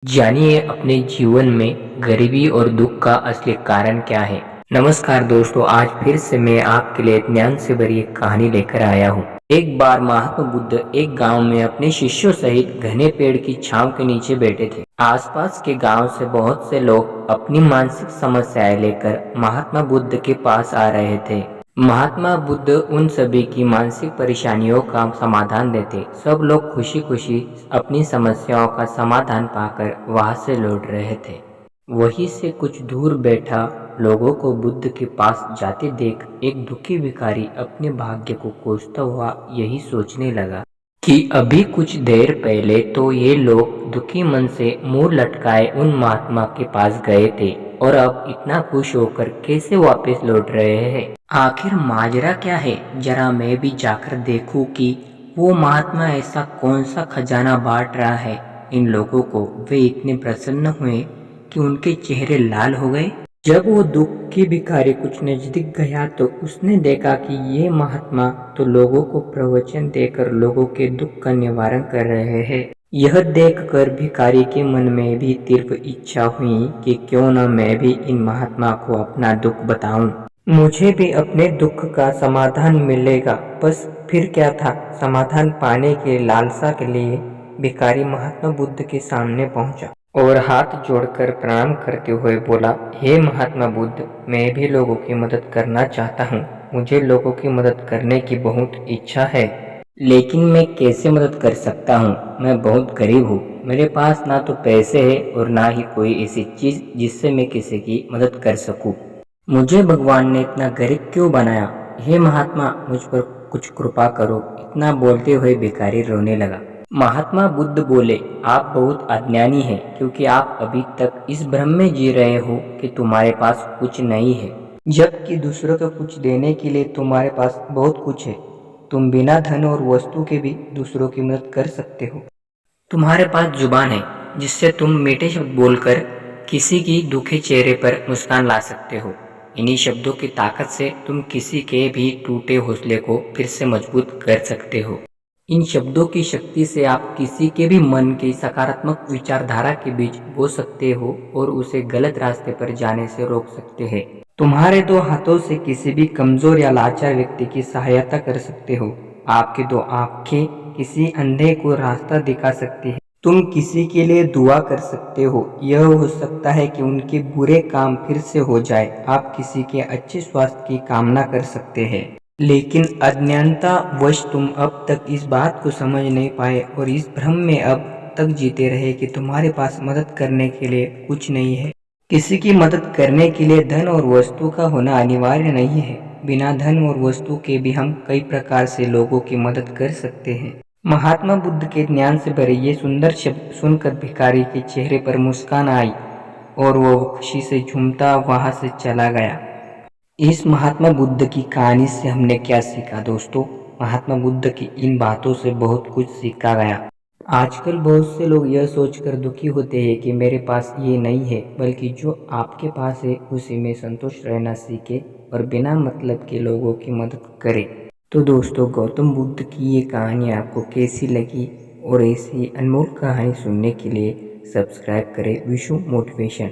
जानिए अपने जीवन में गरीबी और दुख का असली कारण क्या है। नमस्कार दोस्तों, आज फिर से मैं आपके लिए ज्ञान से भरी एक कहानी लेकर आया हूँ। एक बार महात्मा बुद्ध एक गांव में अपने शिष्यों सहित घने पेड़ की छांव के नीचे बैठे थे। आसपास के गांव से बहुत से लोग अपनी मानसिक समस्याएं लेकर महात्मा बुद्ध के पास आ रहे थे। महात्मा बुद्ध उन सभी की मानसिक परेशानियों का समाधान देते। सब लोग खुशी खुशी अपनी समस्याओं का समाधान पाकर वहां से लौट रहे थे। वहीं से कुछ दूर बैठा लोगों को बुद्ध के पास जाते देख एक दुखी भिखारी अपने भाग्य को कोसता हुआ यही सोचने लगा कि अभी कुछ देर पहले तो ये लोग दुखी मन से मुंह लटकाए उन महात्मा के पास गए थे और अब इतना खुश होकर कैसे वापस लौट रहे हैं। आखिर माजरा क्या है, जरा मैं भी जाकर देखूं कि वो महात्मा ऐसा कौन सा खजाना बांट रहा है इन लोगों को। वे इतने प्रसन्न हुए कि उनके चेहरे लाल हो गए। जब वो दुखी भिखारी कुछ नजदीक गया तो उसने देखा कि ये महात्मा तो लोगों को प्रवचन देकर लोगों के दुख का निवारण कर रहे हैं। यह देखकर भिखारी के मन में भी तीव्र इच्छा हुई कि क्यों न मैं भी इन महात्मा को अपना दुख बताऊं। मुझे भी अपने दुख का समाधान मिलेगा। बस फिर क्या था, समाधान पाने की लालसा के लिए भिखारी महात्मा बुद्ध के सामने पहुंचा और हाथ जोड़कर प्रणाम करते हुए बोला, हे महात्मा बुद्ध, मैं भी लोगों की मदद करना चाहता हूँ। मुझे लोगों की मदद करने की बहुत इच्छा है, लेकिन मैं कैसे मदद कर सकता हूँ। मैं बहुत गरीब हूँ। मेरे पास ना तो पैसे है और ना ही कोई ऐसी चीज जिससे मैं किसी की मदद कर सकूँ। मुझे भगवान ने इतना गरीब क्यों बनाया। हे महात्मा, मुझ पर कुछ कृपा करो। इतना बोलते हुए भिखारी रोने लगा। महात्मा बुद्ध बोले, आप बहुत अज्ञानी हैं, क्योंकि आप अभी तक इस भ्रम में जी रहे हो कि तुम्हारे पास कुछ नहीं है, जबकि दूसरों को कुछ देने के लिए तुम्हारे पास बहुत कुछ है। तुम बिना धन और वस्तु के भी दूसरों की मदद कर सकते हो। तुम्हारे पास जुबान है जिससे तुम मीठे शब्द बोलकर किसी की दुखी चेहरे पर मुस्कान ला सकते हो। इन्हीं शब्दों की ताकत से तुम किसी के भी टूटे हौसले को फिर से मजबूत कर सकते हो। इन शब्दों की शक्ति से आप किसी के भी मन की सकारात्मक विचारधारा के बीच बो सकते हो और उसे गलत रास्ते पर जाने से रोक सकते हैं। तुम्हारे दो हाथों से किसी भी कमजोर या लाचार व्यक्ति की सहायता कर सकते हो। आपकी दो आंखें किसी अंधे को रास्ता दिखा सकती है। तुम किसी के लिए दुआ कर सकते हो। यह हो सकता है कि उनके बुरे काम फिर से हो जाए। आप किसी के अच्छे स्वास्थ्य की कामना कर सकते हैं, लेकिन अज्ञानता वश तुम अब तक इस बात को समझ नहीं पाए और इस भ्रम में अब तक जीते रहे कि तुम्हारे पास मदद करने के लिए कुछ नहीं है। किसी की मदद करने के लिए धन और वस्तु का होना अनिवार्य नहीं है। बिना धन और वस्तु के भी हम कई प्रकार से लोगों की मदद कर सकते हैं। महात्मा बुद्ध के ज्ञान से भरे ये सुंदर शब्द सुनकर भिखारी के चेहरे पर मुस्कान आई और वो खुशी से झूमता वहां से चला गया। इस महात्मा बुद्ध की कहानी से हमने क्या सीखा दोस्तों? महात्मा बुद्ध की इन बातों से बहुत कुछ सीखा गया। आजकल बहुत से लोग यह सोचकर दुखी होते हैं कि मेरे पास ये नहीं है, बल्कि जो आपके पास है उसी में संतुष्ट रहना सीखे और बिना मतलब के लोगों की मदद करे। तो दोस्तों, गौतम बुद्ध की ये कहानी आपको कैसी लगी? और ऐसी अनमोल कहानी सुनने के लिए सब्सक्राइब करें विशु मोटिवेशन।